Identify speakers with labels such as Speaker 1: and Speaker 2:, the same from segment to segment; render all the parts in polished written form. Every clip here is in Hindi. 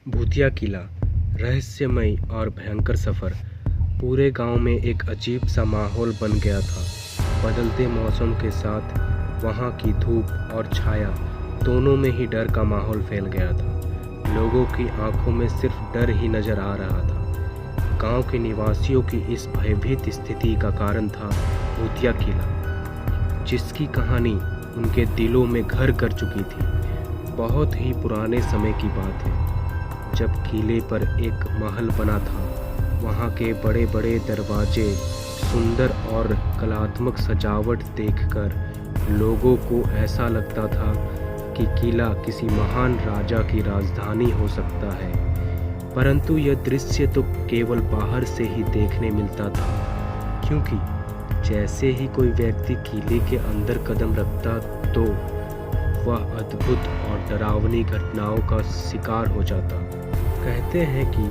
Speaker 1: भूतिया किला, रहस्यमय और भयंकर सफ़र। पूरे गांव में एक अजीब सा माहौल बन गया था। बदलते मौसम के साथ वहां की धूप और छाया दोनों में ही डर का माहौल फैल गया था। लोगों की आंखों में सिर्फ डर ही नजर आ रहा था। गांव के निवासियों की इस भयभीत स्थिति का कारण था भूतिया किला, जिसकी कहानी उनके दिलों में घर कर चुकी थी। बहुत ही पुराने समय की बात है, जब किले पर एक महल बना था। वहाँ के बड़े बड़े दरवाजे, सुंदर और कलात्मक सजावट देखकर लोगों को ऐसा लगता था कि किला किसी महान राजा की राजधानी हो सकता है। परंतु यह दृश्य तो केवल बाहर से ही देखने मिलता था, क्योंकि जैसे ही कोई व्यक्ति किले के अंदर कदम रखता तो वह अद्भुत और डरावनी घटनाओं का शिकार हो जाता। कहते हैं कि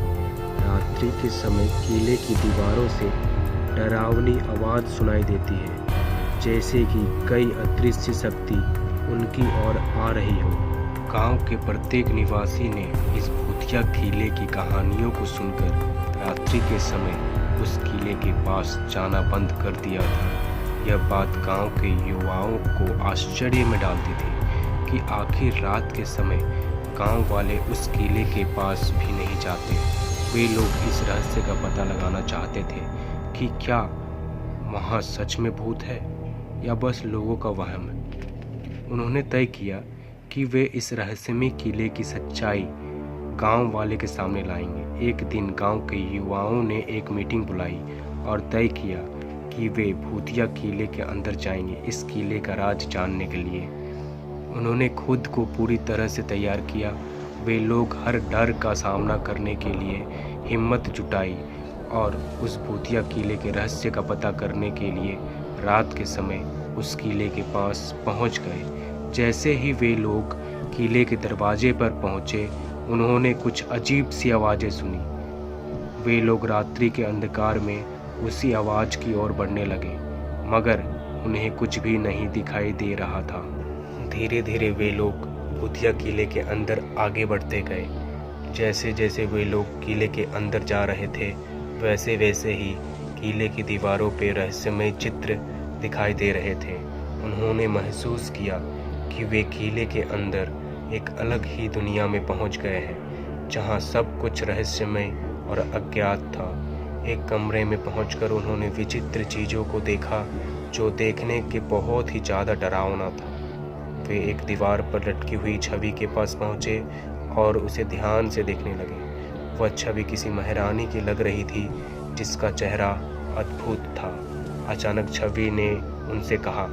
Speaker 1: रात्रि के समय किले की दीवारों से डरावनी आवाज़ सुनाई देती है, जैसे कि कोई अदृश्य शक्ति उनकी ओर आ रही हो। गांव के प्रत्येक निवासी ने इस भूतिया किले की कहानियों को सुनकर रात्रि के समय उस किले के पास जाना बंद कर दिया था। यह बात गांव के युवाओं को आश्चर्य में डालती थी कि आखिर रात के समय गांव वाले उस किले के पास भी नहीं जाते। वे लोग इस रहस्य का पता लगाना चाहते थे कि क्या वहाँ सच में भूत है या बस लोगों का वहम है। उन्होंने तय किया कि वे इस रहस्यमय किले की सच्चाई गांव वाले के सामने लाएंगे। एक दिन गांव के युवाओं ने एक मीटिंग बुलाई और तय किया कि वे भूतिया किले के अंदर जाएंगे, इस किले का राज जानने के लिए। उन्होंने खुद को पूरी तरह से तैयार किया। वे लोग हर डर का सामना करने के लिए हिम्मत जुटाई और उस भूतिया किले के रहस्य का पता करने के लिए रात के समय उस किले के पास पहुंच गए। जैसे ही वे लोग किले के दरवाजे पर पहुंचे, उन्होंने कुछ अजीब सी आवाज़ें सुनी। वे लोग रात्रि के अंधकार में उसी आवाज़ की ओर बढ़ने लगे, मगर उन्हें कुछ भी नहीं दिखाई दे रहा था। धीरे धीरे वे लोग भूतिया किले के अंदर आगे बढ़ते गए। जैसे जैसे वे लोग किले के अंदर जा रहे थे, वैसे वैसे ही किले की दीवारों पर रहस्यमय चित्र दिखाई दे रहे थे। उन्होंने महसूस किया कि वे किले के अंदर एक अलग ही दुनिया में पहुंच गए हैं, जहां सब कुछ रहस्यमय और अज्ञात था। एक कमरे में पहुंचकर उन्होंने विचित्र चीज़ों को देखा, जो देखने के बहुत ही ज़्यादा डरावना था। वे एक दीवार पर लटकी हुई छवि के पास पहुंचे और उसे ध्यान से देखने लगे। वह छवि किसी महारानी की लग रही थी, जिसका चेहरा अद्भुत था। अचानक छवि ने उनसे कहा,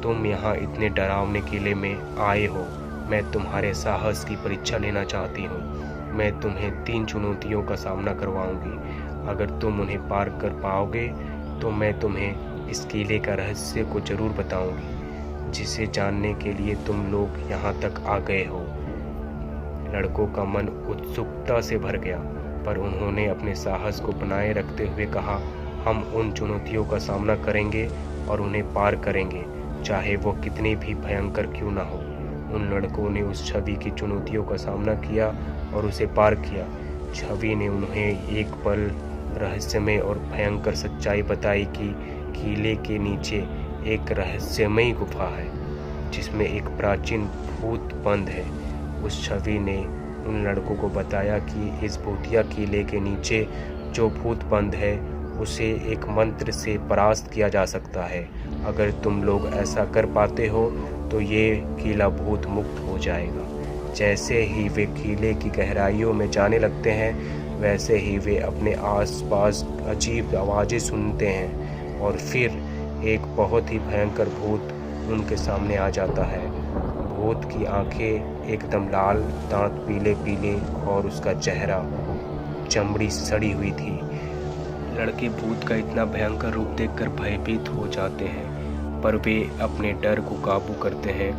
Speaker 1: तुम यहाँ इतने डरावने किले में आए हो, मैं तुम्हारे साहस की परीक्षा लेना चाहती हूँ। मैं तुम्हें 3 चुनौतियों का सामना करवाऊंगी। अगर तुम उन्हें पार कर पाओगे तो मैं तुम्हें इस किले का रहस्य को जरूर बताऊंगी, जिसे जानने के लिए तुम लोग यहाँ तक आ गए हो। लड़कों का मन उत्सुकता से भर गया, पर उन्होंने अपने साहस को बनाए रखते हुए कहा, हम उन चुनौतियों का सामना करेंगे और उन्हें पार करेंगे, चाहे वो कितनी भी भयंकर क्यों ना हो। उन लड़कों ने उस छवि की चुनौतियों का सामना किया और उसे पार किया। छवि ने उन्हें एक पल रहस्यमय और भयंकर सच्चाई बताई कि किले के नीचे एक रहस्यमयी गुफा है, जिसमें एक प्राचीन भूत बंद है। उस छवि ने उन लड़कों को बताया कि इस भूतिया किले के नीचे जो भूत बंद है, उसे एक मंत्र से परास्त किया जा सकता है। अगर तुम लोग ऐसा कर पाते हो तो ये किला भूत मुक्त हो जाएगा। जैसे ही वे किले की गहराइयों में जाने लगते हैं, वैसे ही वे अपने आसपास अजीब आवाज़ें सुनते हैं और फिर एक बहुत ही भयंकर भूत उनके सामने आ जाता है। भूत की आंखें एकदम लाल, दांत पीले पीले और उसका चेहरा चमड़ी सड़ी हुई थी। लड़के भूत का इतना भयंकर रूप देखकर भयभीत हो जाते हैं, पर वे अपने डर को काबू करते हैं।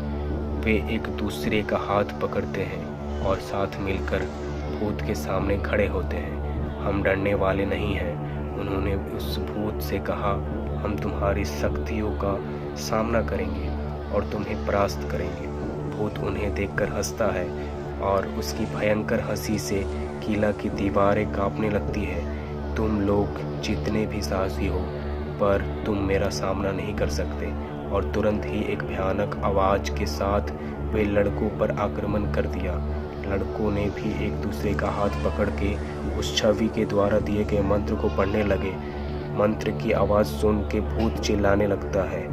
Speaker 1: वे एक दूसरे का हाथ पकड़ते हैं और साथ मिलकर भूत के सामने खड़े होते हैं। हम डरने वाले नहीं हैं, उन्होंने उस भूत से कहा। हम तुम्हारी शक्तियों का सामना करेंगे और तुम्हें परास्त करेंगे। भूत उन्हें देखकर हंसता है और उसकी भयंकर हंसी से किला की दीवारें कांपने लगती है। तुम लोग जितने भी साहसी हो, पर तुम मेरा सामना नहीं कर सकते। और तुरंत ही एक भयानक आवाज़ के साथ वे लड़कों पर आक्रमण कर दिया। लड़कों ने भी एक दूसरे का हाथ पकड़ के उस छवि के द्वारा दिए गए मंत्र को पढ़ने लगे। मंत्र की आवाज़ सुन के भूत चिल्लाने लगता है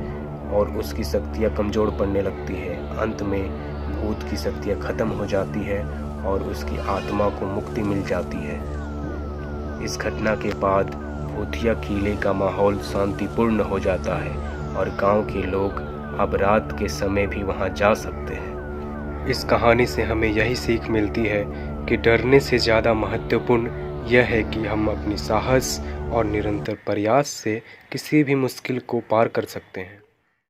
Speaker 1: और उसकी शक्तियाँ कमज़ोर पड़ने लगती है। अंत में भूत की शक्तियाँ ख़त्म हो जाती है और उसकी आत्मा को मुक्ति मिल जाती है। इस घटना के बाद भूतिया किले का माहौल शांतिपूर्ण हो जाता है और गांव के लोग अब रात के समय भी वहां जा सकते हैं। इस कहानी से हमें यही सीख मिलती है कि डरने से ज़्यादा महत्वपूर्ण यह है कि हम अपनी साहस और निरंतर प्रयास से किसी भी मुश्किल को पार कर सकते हैं।